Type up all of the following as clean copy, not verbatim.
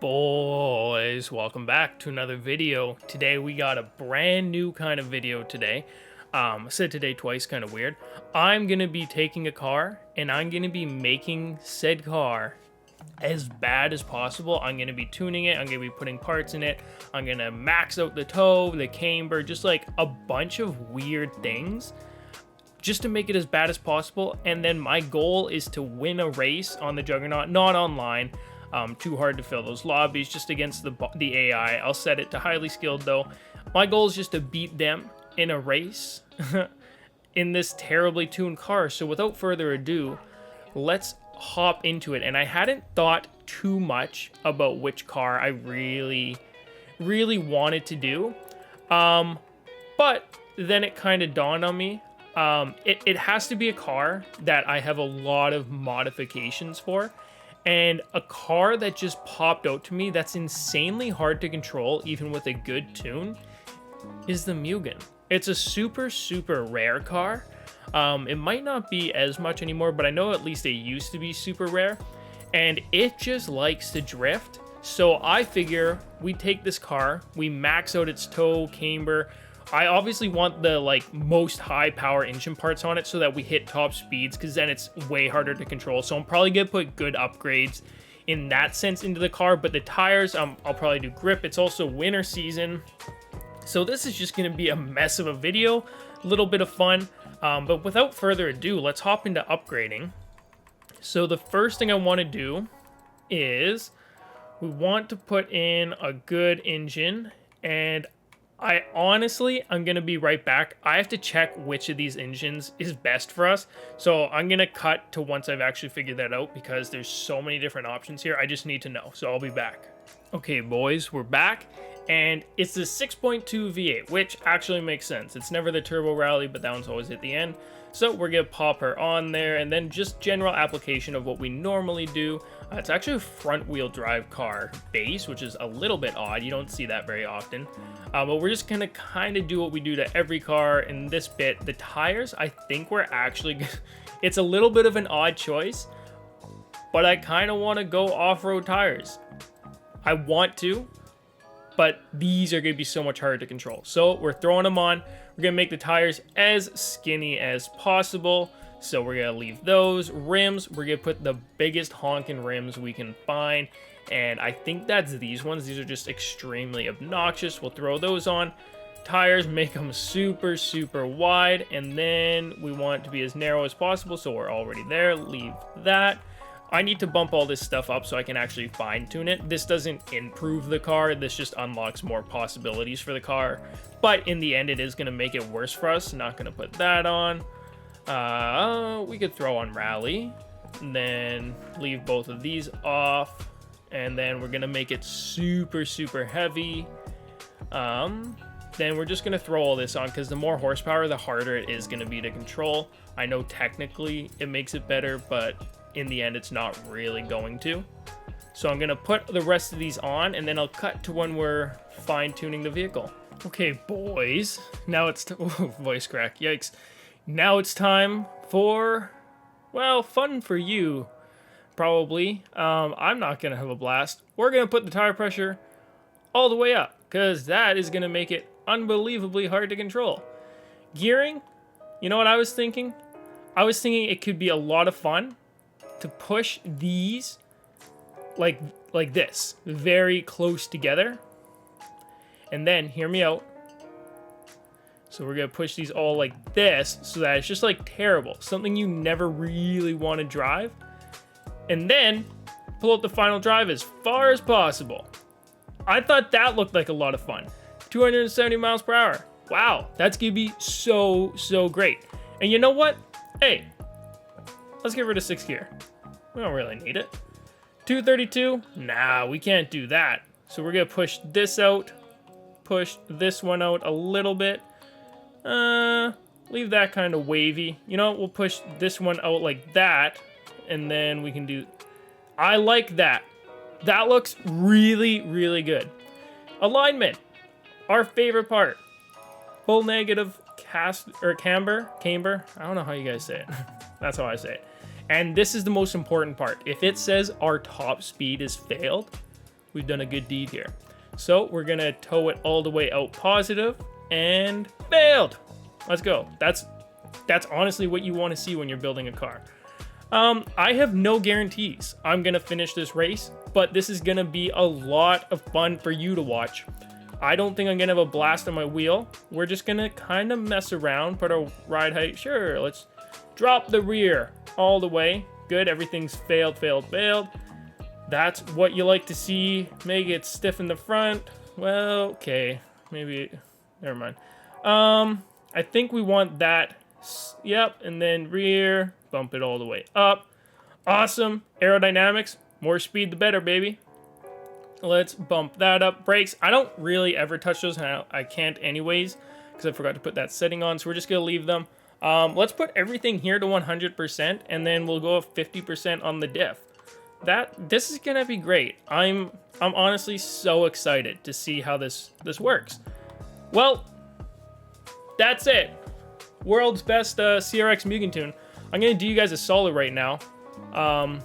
Boys, welcome back to another video. Today we got a brand new kind of video today. I said today twice, kind of weird. I'm gonna be taking a car and I'm gonna be making said car as bad as possible. I'm gonna be tuning it, I'm gonna be putting parts in it, I'm gonna max out the toe, the camber, just like a bunch of weird things just to make it as bad as possible. And then my goal is to win a race on the Juggernaut, not online. Too hard to fill those lobbies, just against the AI. I'll set it to highly skilled though. My goal is just to beat them in a race in this terribly tuned car. So without further ado, let's hop into it. And I hadn't thought too much about which car I really wanted to do. But then it kind of dawned on me. It has to be a car that I have a lot of modifications for. And a car that just popped out to me that's insanely hard to control, even with a good tune, is the Mugen. It's a super rare car. It might not be as much anymore, but I know at least it used to be super rare. And it just likes to drift. So I figure we take this car, we max out its toe, camber. I obviously want the most high power engine parts on it so that we hit top speeds, because then it's way harder to control. So I'm probably gonna put good upgrades in that sense into the car. But the tires, I'll probably do grip. It's also winter season, so this is just gonna be a mess of a video, a little bit of fun. But without further ado, let's hop into upgrading. So the first thing I want to do is we want to put in a good engine, and I'm going to be right back. I have to check which of these engines is best for us. So I'm going to cut to once I've actually figured that out, because there's so many different options here. I just need to know. So I'll be back. Okay, boys, we're back. And it's the 6.2 V8, which actually makes sense. It's never the turbo rally, but that one's always at the end. So we're going to pop her on there, and then just general application of what we normally do. It's actually a front wheel drive car base, which is a little bit odd. You don't see that very often. But we're just going to kind of do what we do to every car in this bit. The tires, I think we're actually, it's a little bit of an odd choice, but I kind of want to go off-road tires. I want to, but these are going to be so much harder to control. So we're throwing them on. We're going to make the tires as skinny as possible. So we're going to leave those. Rims, we're going to put the biggest honking rims we can find. And I think that's these ones. These are just extremely obnoxious. We'll throw those on. Tires, make them super wide. And then we want it to be as narrow as possible. So we're already there. Leave that. I need to bump all this stuff up so I can actually fine tune it. This doesn't improve the car. This just unlocks more possibilities for the car. But in the end, it is going to make it worse for us. Not going to put that on. We could throw on rally. And then leave both of these off. And then we're going to make it super heavy. Then we're just going to throw all this on, because the more horsepower, the harder it is going to be to control. I know technically it makes it better, but in the end, it's not really going to. So I'm going to put the rest of these on, and then I'll cut to when we're fine-tuning the vehicle. Okay, boys. Now it's... voice crack. Yikes. Now it's time for... well, fun for you, probably. I'm not going to have a blast. We're going to put the tire pressure all the way up, because that is going to make it unbelievably hard to control. Gearing, you know what I was thinking? I was thinking it could be a lot of fun to push these like this, very close together. And then, hear me out. So we're going to push these all like this, so that it's just like terrible. Something you never really want to drive. And then, pull out the final drive as far as possible. I thought that looked like a lot of fun. 270 miles per hour. Wow, that's going to be so great. And you know what? Hey, let's get rid of 6th gear. We don't really need it. 232? Nah, we can't do that. So we're going to push this out. Push this one out a little bit. Leave that kind of wavy. You know what? We'll push this one out like that. And then we can do... I like that. That looks really good. Alignment. Our favorite part. Full negative camber. I don't know how you guys say it. That's how I say it. And this is the most important part. If it says our top speed is failed, we've done a good deed here. So we're gonna tow it all the way out positive, and failed. Let's go. That's honestly what you want to see when you're building a car. I have no guarantees I'm gonna finish this race, but this is gonna be a lot of fun for you to watch. I don't think I'm gonna have a blast on my wheel. We're just gonna kind of mess around, put our ride height. Sure, let's drop the rear all the way. Good, everything's failed. That's what you like to see. Make it stiff in the front. Well, okay, maybe, never mind. I think we want that. Yep, and then rear, bump it all the way up. Awesome, aerodynamics, more speed the better, baby. Let's bump that up. Brakes, I don't really ever touch those. I can't anyways, because I forgot to put that setting on, so we're just gonna leave them. Let's put everything here to 100%, and then we'll go 50% on the diff. This is gonna be great. I'm honestly so excited to see how this works. Well, that's it. World's best CRX Mugen tune. I'm gonna do you guys a solid right now. I'm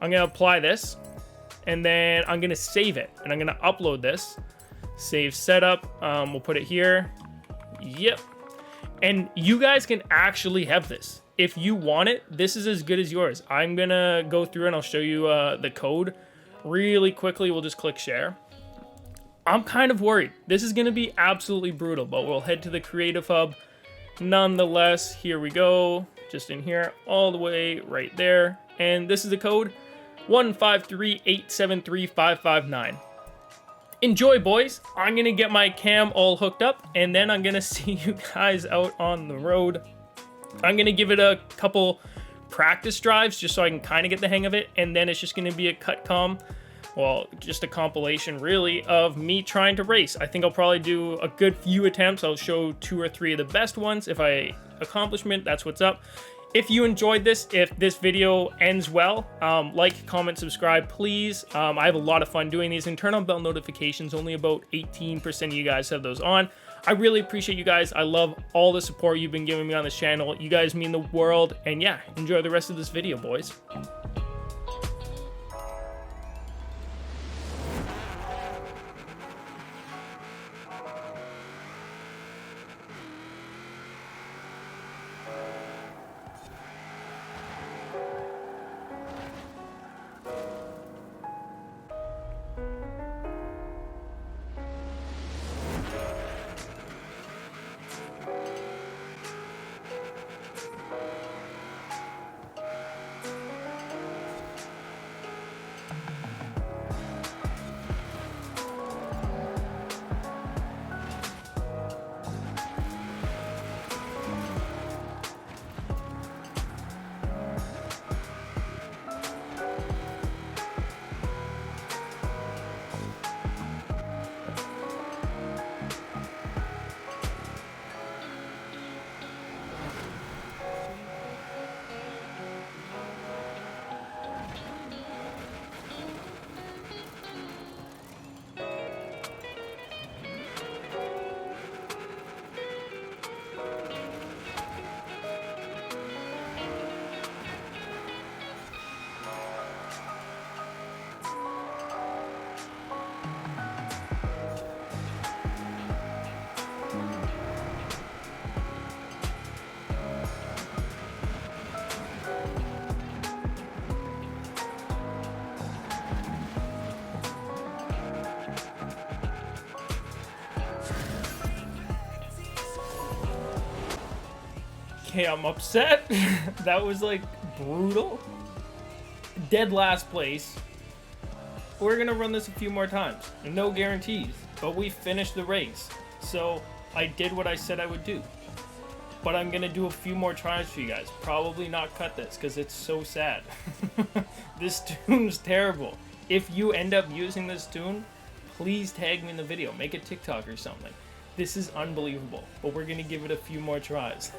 gonna apply this, and then I'm gonna save it, and I'm gonna upload this. Save setup. We'll put it here. Yep. And you guys can actually have this. If you want it, this is as good as yours. I'm gonna go through and I'll show you the code really quickly. We'll just click share. I'm kind of worried. This is gonna be absolutely brutal, but we'll head to the Creative Hub. Nonetheless, here we go. Just in here, all the way right there. And this is the code 153873559. Enjoy, boys. I'm gonna get my cam all hooked up, and then I'm gonna see you guys out on the road. I'm gonna give it a couple practice drives just so I can kind of get the hang of it, and then it's just gonna be a just a compilation really of me trying to race. I think I'll probably do a good few attempts. I'll show 2 or 3 of the best ones. If I accomplishment, that's what's up. If you enjoyed this, if this video ends well, like, comment, subscribe, please. I have a lot of fun doing these, and turn on bell notifications. Only about 18% of you guys have those on. I really appreciate you guys. I love all the support you've been giving me on this channel. You guys mean the world, and yeah, enjoy the rest of this video, boys. Okay, I'm upset. That was like brutal. Dead last place. We're gonna run this a few more times. No guarantees, but we finished the race. So I did what I said I would do. But I'm gonna do a few more tries for you guys. Probably not cut this because it's so sad. This tune's terrible. If you end up using this tune, please tag me in the video. Make a TikTok or something. This is unbelievable, but we're gonna give it a few more tries.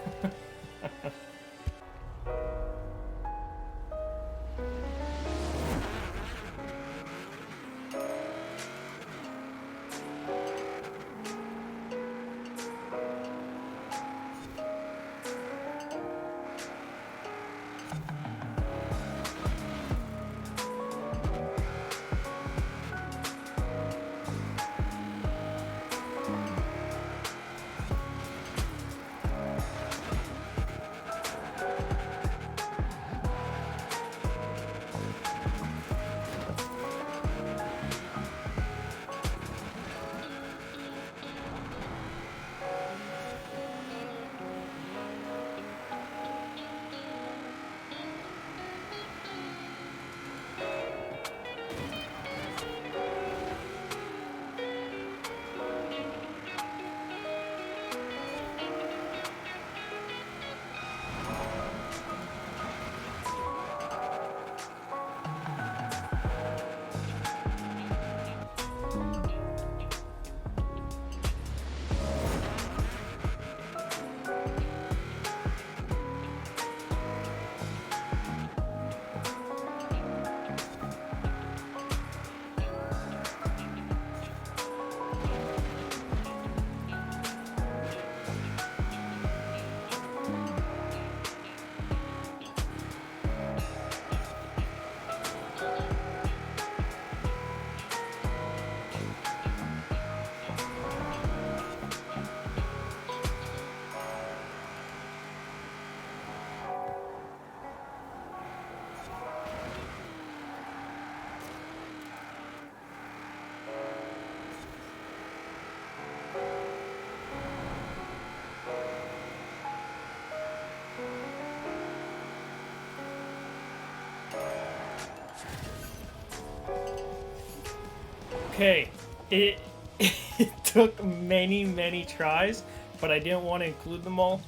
Okay, it it took many tries, but I didn't want to include them all.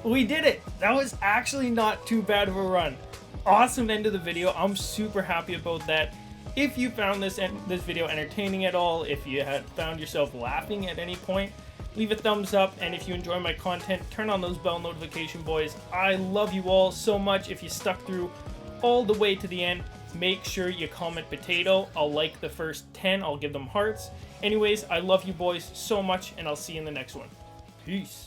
We did it! That was actually not too bad of a run. Awesome end of the video. I'm super happy about that. If you found this video entertaining at all, if you had found yourself laughing at any point, leave a thumbs up, and if you enjoy my content, turn on those bell notification boys. I love you all so much. If you stuck through all the way to the end, make sure you comment potato. I'll like the first 10, I'll give them hearts. Anyways, I love you boys so much, and I'll see you in the next one. Peace.